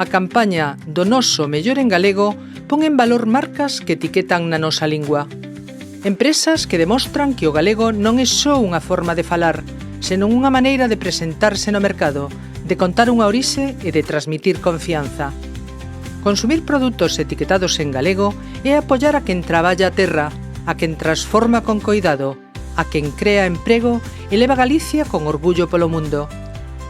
A campaña do noso mellor en galego pon en valor marcas que etiquetan na nosa lingua. Empresas que demostran que o galego non é só unha forma de falar, senón unha maneira de presentarse no mercado, de contar unha orixe e de transmitir confianza. Consumir produtos etiquetados en galego é apoiar a quen traballa a terra, a quen transforma con coidado, a quen crea emprego e leva Galicia con orgullo polo mundo.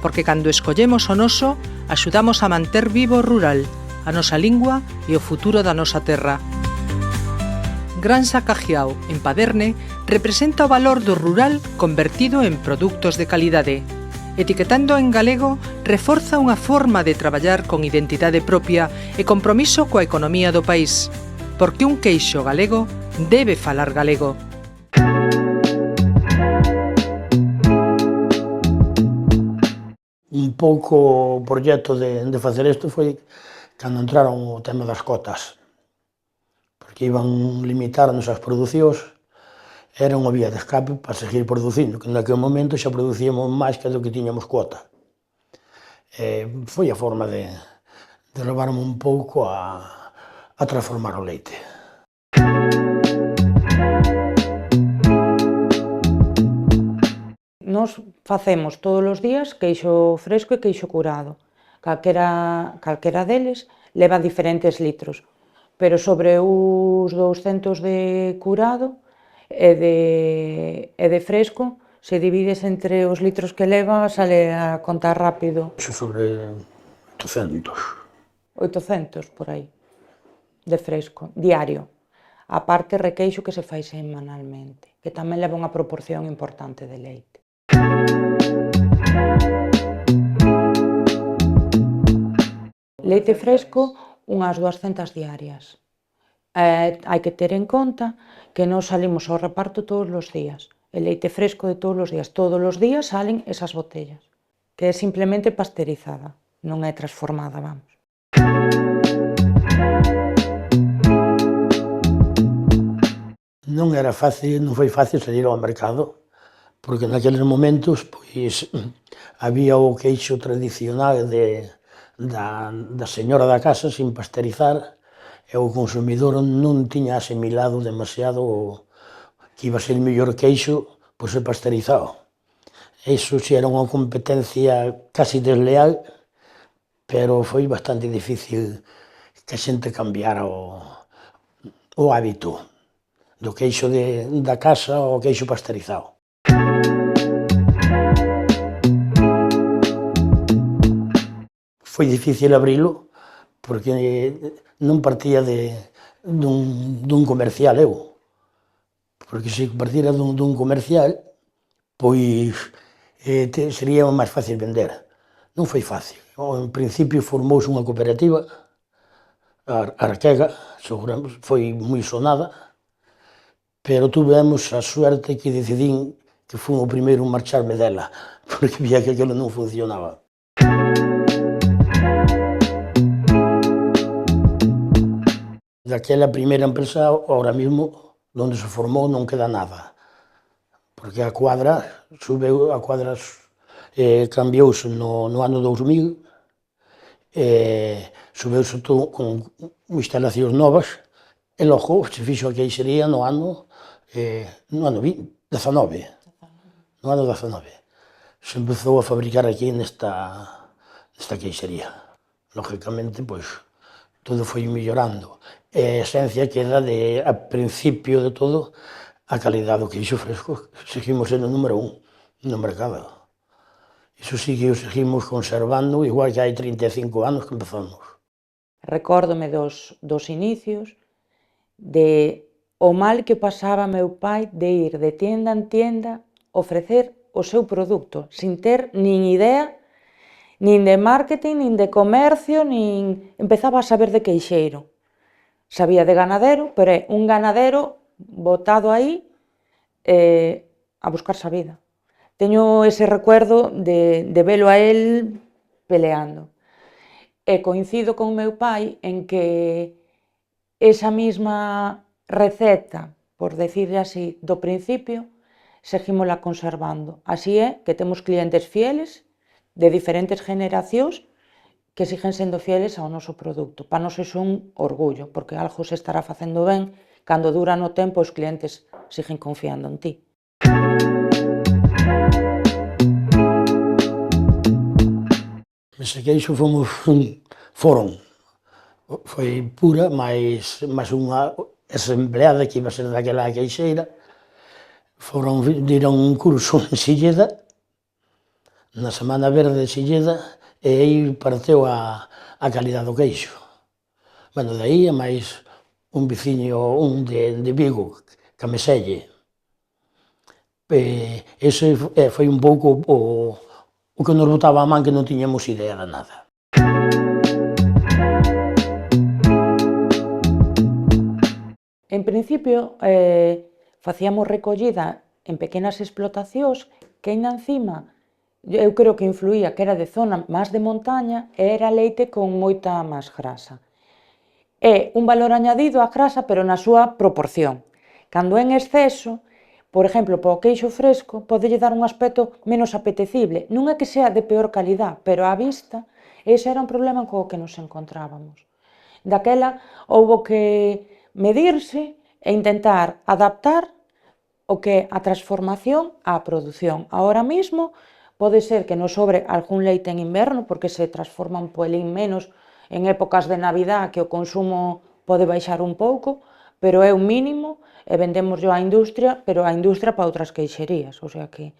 Porque cando escollemos o noso, axudamos a manter vivo o rural, a nosa lingua e o futuro da nosa terra. Granxa Cajiao, en Paderne, representa o valor do rural convertido en produtos de calidade. Etiquetando en galego, reforza unha forma de traballar con identidade propia e compromiso coa economía do país. Porque un queixo galego debe falar galego. Un pouco o proxecto de facer isto foi cando entraron o tema das cotas, porque iban limitarnos as producións, era unha vía de escape para seguir producindo, que naquele momento xa producíamos máis que do que tiñamos cuota. Foi a forma de levarme un pouco a transformar o leite. Nos facemos todos os días queixo fresco e queixo curado. Calquera deles leva diferentes litros, pero sobre os 200 de curado e de fresco, se divides entre os litros que leva, sale a contar rápido. Sobre 800. 800, por aí, de fresco, diario. A parte requeixo que se fai semanalmente, que tamén leva unha proporción importante de leite. Leite fresco, unhas 200 diarias. Hai que ter en conta que nós salimos ao reparto todos os días. El leite fresco de todos os días salen esas botellas, que é simplemente pasteurizada, non é transformada, vamos. Non era fácil, non foi fácil salir ao mercado, porque naqueles momentos pois había o queixo tradicional da señora da casa sin pasteurizar e o consumidor non tiña asimilado demasiado que iba a ser mellor queixo por ser pasteurizado. Iso xa era unha competencia casi desleal, pero foi bastante difícil que a xente cambiara o hábito do queixo da casa ao queixo pasteurizado. Foi difícil abrilo, porque non partía dun comercial eu. Porque se partira dun comercial, pois sería máis fácil vender. Non foi fácil. En principio formouse unha cooperativa, a Arquega, foi moi sonada, pero tuvemos a suerte que decidín que fui o primeiro en marcharme dela, porque vía que aquilo non funcionaba. Daquela primeira empresa, ahora mismo, onde se formou non queda nada, porque a cuadra cambiouse no ano 2000, subeuse todo con instalacións novas, e logo se fixo a queixería no ano 19. No ano 19. Se empezou a fabricar aquí nesta queixería. Lógicamente, pois, todo foi mellorando. E a esencia queda a principio de todo, a calidade do queixo fresco. Seguimos sendo o número 1 no mercado. Iso sí que o seguimos conservando, igual que hai 35 anos que empezamos. Recórdome dos inicios, de o mal que pasaba meu pai de ir de tienda en tienda ofrecer o seu produto, sin ter nin idea, nin de marketing, nin de comercio, nin... Empezaba a saber de queixeiro. Sabía de ganadero, pero é un ganadero botado aí a buscarse a vida. Teño ese recuerdo de velo a él peleando. E coincido con meu pai en que esa mesma receta, por decirle así, do principio, seguímola conservando. Así é que temos clientes fieles de diferentes generacións que siguen sendo fieles ao noso produto. Para nós iso é un orgullo, porque algo se estará facendo ben, cando dura no tempo os clientes siguen confiando en ti. Ese queixo foron, foi pura, máis unha desempleada que iba a ser daquela queixeira, diron un curso en Silleda, na Semana Verde de Silleda, e aí parteu a calidad do queixo. Bueno, de aí a máis un veciño, un de Vigo, que me selle. Ese foi un pouco o que nos botaba a man, que non tiñamos idea de nada. En principio, facíamos recollida en pequenas explotacións que aínda encima eu creo que influía que era de zona máis de montaña e era leite con moita máis grasa. É un valor añadido á grasa, pero na súa proporción. Cando é en exceso, por exemplo, para o queixo fresco, podelle dar un aspecto menos apetecible. Non é que sea de peor calidad, pero á vista, ese era un problema co que nos encontrábamos. Daquela, houbo que medirse e intentar adaptar o que é a transformación á produción. Ahora mismo, pode ser que nos sobre algún leite en inverno, porque se transforma un pelín menos en épocas de Navidad, que o consumo pode baixar un pouco, pero é un mínimo e vendémoslo á industria, pero á industria para outras queixerías. O sea que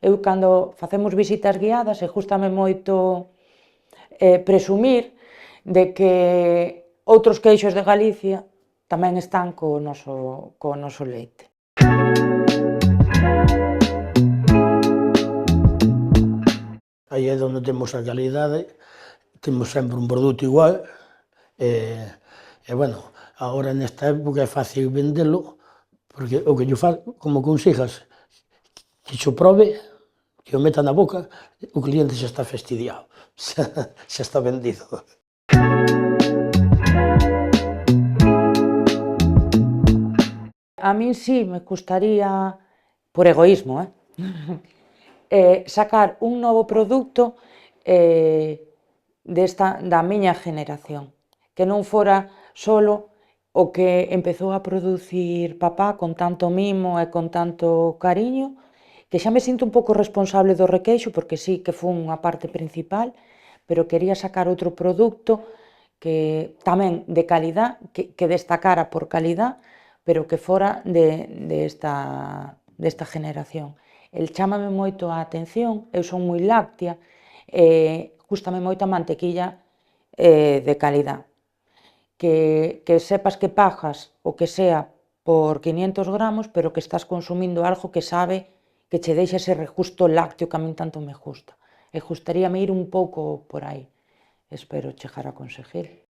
eu, cando facemos visitas guiadas, e gústame moito presumir de que outros queixos de Galicia tamén están co noso leite. Aí é onde temos a calidade, temos sempre un produto igual, e bueno, agora nesta época é fácil vendelo, porque o que yo fago, como consigas que xo probe, que o meta na boca, o cliente xa está fastidiado, xa está vendido. A min sí me gustaría, por egoísmo, sacar un novo produto da miña generación, que non fora solo o que empezou a producir papá con tanto mimo e con tanto cariño, que xa me sinto un pouco responsable do requeixo, porque sí que foi unha parte principal, pero quería sacar outro produto que tamén de calidad, que destacara por calidad, pero que fora desta generación. El chámame moito a atención, eu son moi láctea, e gústame moito a mantequilla de calidad. Que sepas que pagas o que sea por 500 gramos, pero que estás consumindo algo que sabe, que che deixa ese regusto lácteo que a min tanto me gusta. E gustaríame ir un pouco por aí. Espero chegar a conseguir.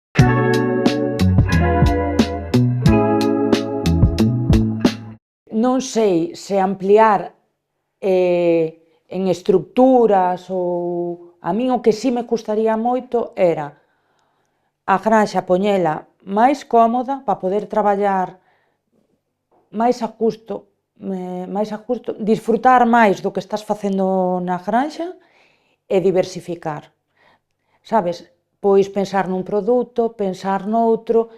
Non sei se ampliar en estructuras ou... A min o que sí me gustaría moito era a granxa poñela máis cómoda para poder traballar máis a gusto, disfrutar máis do que estás facendo na granxa e diversificar. Sabes? Pois pensar nun produto, pensar noutro,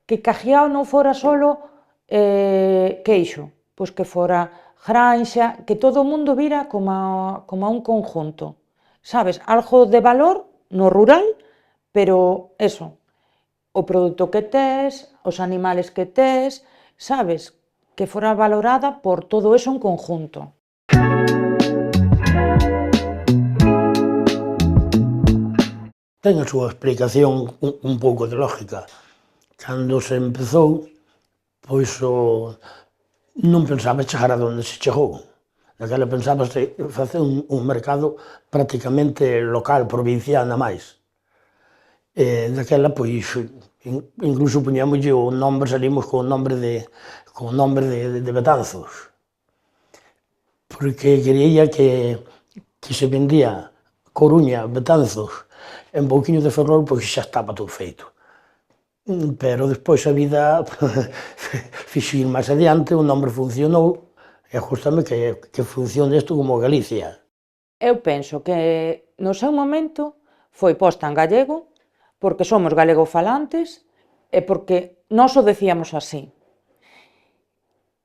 que Cajiao non fora solo queixo, pois que fora granxa, que todo o mundo vira como un conjunto. Sabes? Algo de valor no rural, pero eso, o produto que tes, os animales que tes, sabes? Que fora valorada por todo eso en conjunto. Ten a súa explicación un pouco de lógica. Cando se empezou, pois non pensaba chegar a donde se chegou. Daquela pensaba facer un mercado prácticamente local, provincial, na máis. Daquela, pois, incluso poñámoslle o nombre, salimos con o nombre de Betanzos. Porque quería que se vendía Coruña, Betanzos, en pouquiño de Ferrol, pois xa estaba todo feito. Pero despois a vida fixo ir máis adiante, o nombre funcionou, e gústame que funcione isto como Galicia. Eu penso que no seu momento foi posta en gallego, porque somos galegofalantes e porque nós o decíamos así.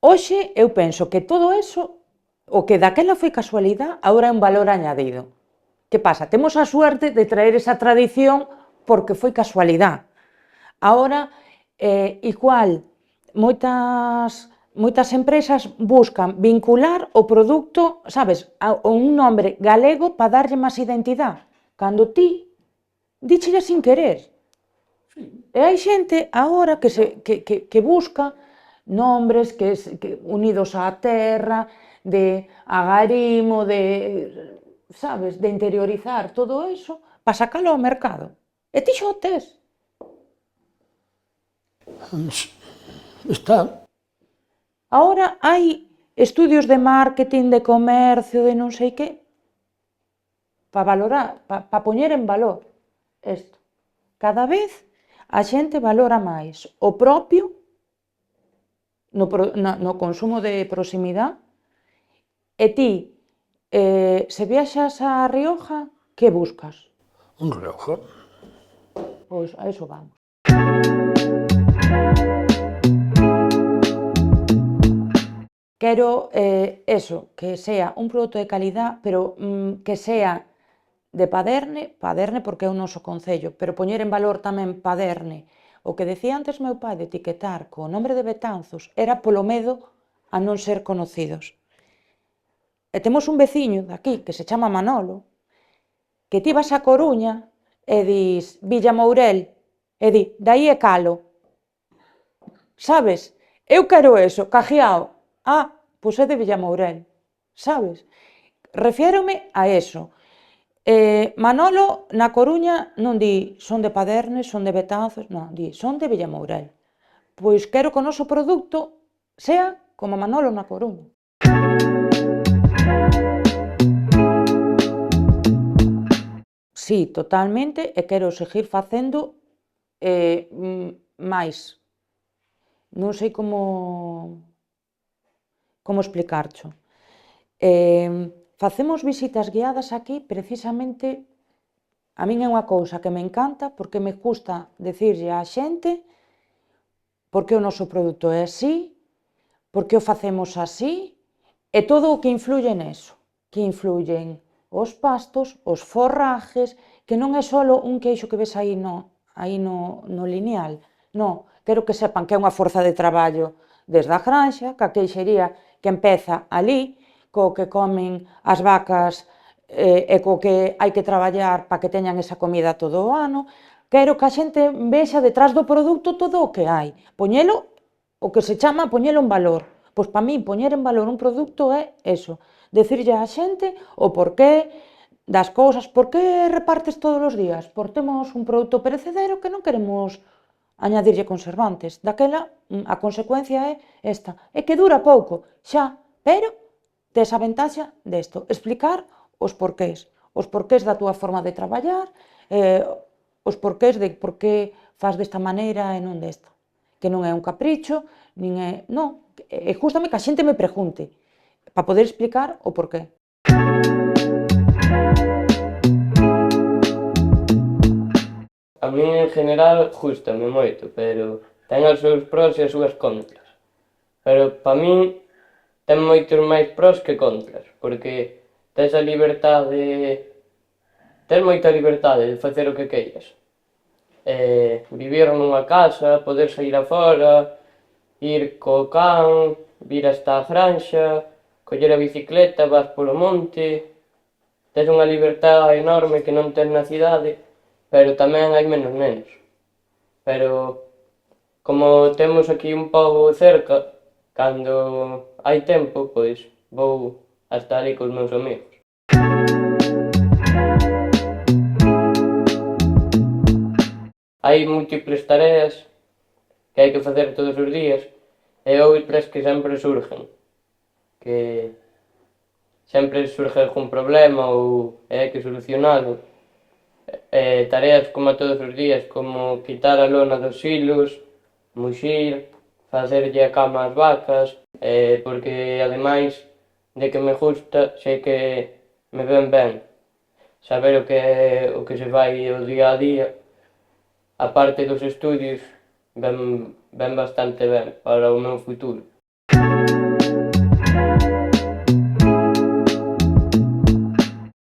Hoxe eu penso que todo eso, o que daquela foi casualidade, agora é un valor añadido. Que pasa? Temos a suerte de traer esa tradición porque foi casualidade. Agora, igual, moitas empresas buscan vincular o produto, sabes, a un nombre galego para darlle máis identidade. Cando ti díchelle sin querer. E hai xente agora que busca nombres unidos á terra, de agarimo, sabes, de interiorizar todo eso para sacalo ao mercado. E ti xa o tes. Está. Agora hai estudios de marketing, de comercio, de non sei que, para valorar, para poñer en valor isto. Cada vez a xente valora máis o propio no consumo de proximidade e ti, se viaxas a Rioja, que buscas? Un Rioja. Pois a iso vamos. Quero eso, que sea un produto de calidad, pero que sea de Paderne porque é o noso concello, pero poñer en valor tamén Paderne. O que decía antes meu pai de etiquetar co nombre de Betanzos era polo medo a non ser conocidos. E temos un veciño daqui que se chama Manolo, que ti vas a Coruña e dis Villamourel, e di, dai é calo. Sabes? Eu quero eso, Cajiao. Pois é de Villamourel, sabes? Refiérome a eso. Manolo na Coruña non di son de Paderne, son de Betanzos, non, di son de Villamourel. Pois quero que o noso produto sea como Manolo na Coruña. Sí, totalmente, e quero seguir facendo máis. Non sei como explicarcho. Facemos visitas guiadas aquí precisamente, a min é unha cousa que me encanta porque me gusta dicirlle á xente porque o noso produto é así, porque o facemos así e todo o que influye neso, que influyen os pastos, os forrajes, que non é só un queixo que ves aí no lineal, non, quero que sepan que é unha forza de traballo desde a granxa, que a queixería que empeza ali, co que comen as vacas e co que hai que traballar para que teñan esa comida todo o ano. Quero que a xente vexa detrás do produto todo o que hai. Poñelo, o que se chama poñelo en valor. Pois para mí poñer en valor un produto é eso, decirlle á xente o porqué das cousas, por que repartes todos os días? Porque temos un produto perecedero que non queremos añadirlle conservantes. Daquela, a consecuencia é esta, é que dura pouco, xa, pero tes a ventaxa desto, explicar os porqués da túa forma de traballar, os porqués de por que faz desta maneira e non desta. Que non é un capricho, nin é... Non, é justamente que a xente me pregunte, para poder explicar o porqué. A mí, en general, gústame moito, pero ten os seus pros e as súas contras. Pero, para min, ten moitos máis pros que contras, porque tes a liberdade... Tes moita liberdade de facer o que queiras. Vivir nunha casa, poder sair afora, ir co can, vir hasta a granxa, coller a bicicleta, vas polo monte... Tes unha liberdade enorme que non tes na cidade, pero tamén hai menos nenos. Pero, como temos aquí un pobo cerca, cando hai tempo, pois vou a estar aí cos meus amigos. Hai múltiples tareas que hai que facer todos os días e outras que sempre surgen, que sempre surge algún problema ou hai que solucionalo. Tareas como todos os días, como quitar a lona dos silos, muxir, facerlle a cama ás vacas, porque ademais de que me gusta, sei que me ven ben. saber o que se fai o día a día, a parte dos estudios, ven bastante ben para o meu futuro.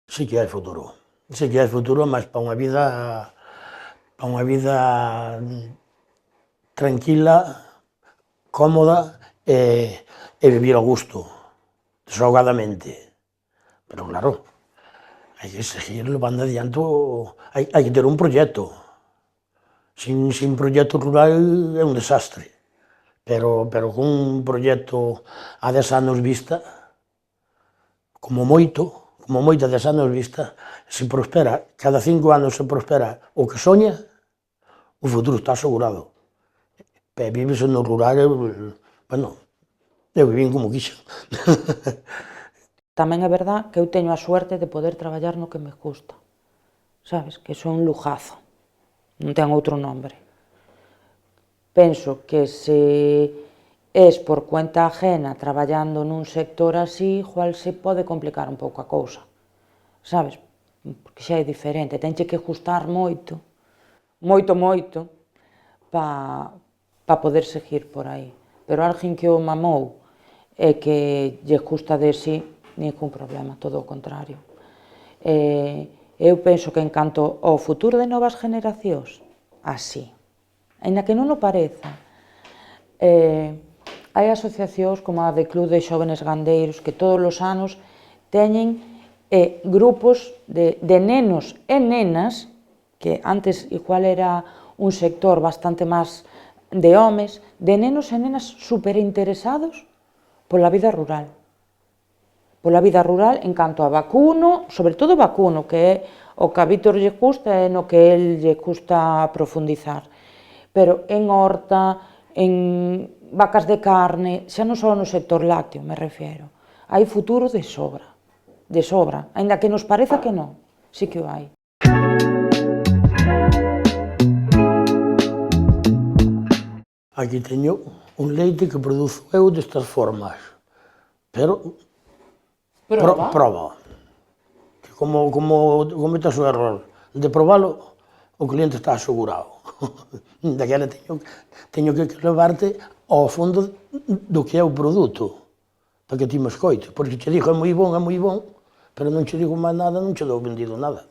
Sí que hai futuro. Sí que hai futuro, mas para unha vida tranquila, cómoda e vivir a gusto, desahogadamente. Pero claro, hai que seguir levando adiante, hai que ter un proxecto. Sin proxecto rural é un desastre, pero con un proxecto a 10 anos vista, como moito a 10 anos vista, se prospera, cada 5 anos se prospera o que soña, o futuro está asegurado. E vives no rural, bueno, eu vivín como quixen. Tamén é verdad que eu teño a suerte de poder traballar no que me gusta, sabes? Que son un lujazo, non ten outro nombre. Penso que se es por cuenta ajena traballando nun sector así, igual se pode complicar un pouco a cousa, sabes? Porque xa é diferente, tenche que gustar moito, para poder seguir por aí. Pero alguén que o mamou e que lle gusta de si, ningún problema, todo o contrario. Eu penso que en canto ao futuro de novas generacións, así. Aínda que non o pareza, hai asociacións como a de Club de Xóvenes Gandeiros que todos os anos teñen grupos de nenos e nenas, que antes igual era un sector bastante máis de homes, de nenos e nenas superinteresados pola vida rural. Pola vida rural en canto a vacuno, sobre todo vacuno, que é o que a Víctor lle gusta e no que el lle gusta profundizar. Pero en horta, en vacas de carne, xa non só no sector lácteo, me refiero. Hai futuro de sobra, aínda que nos pareza que non, sí que o hai. Aquí teño un leite que produzo eu destas formas, pero proba. Como cometas o error de probalo, o cliente está asegurado. Daquela teño que levarte ao fondo do que é o produto, para que ti me escoites, porque che digo é moi bon, pero non che digo máis nada, non che dou vendido nada.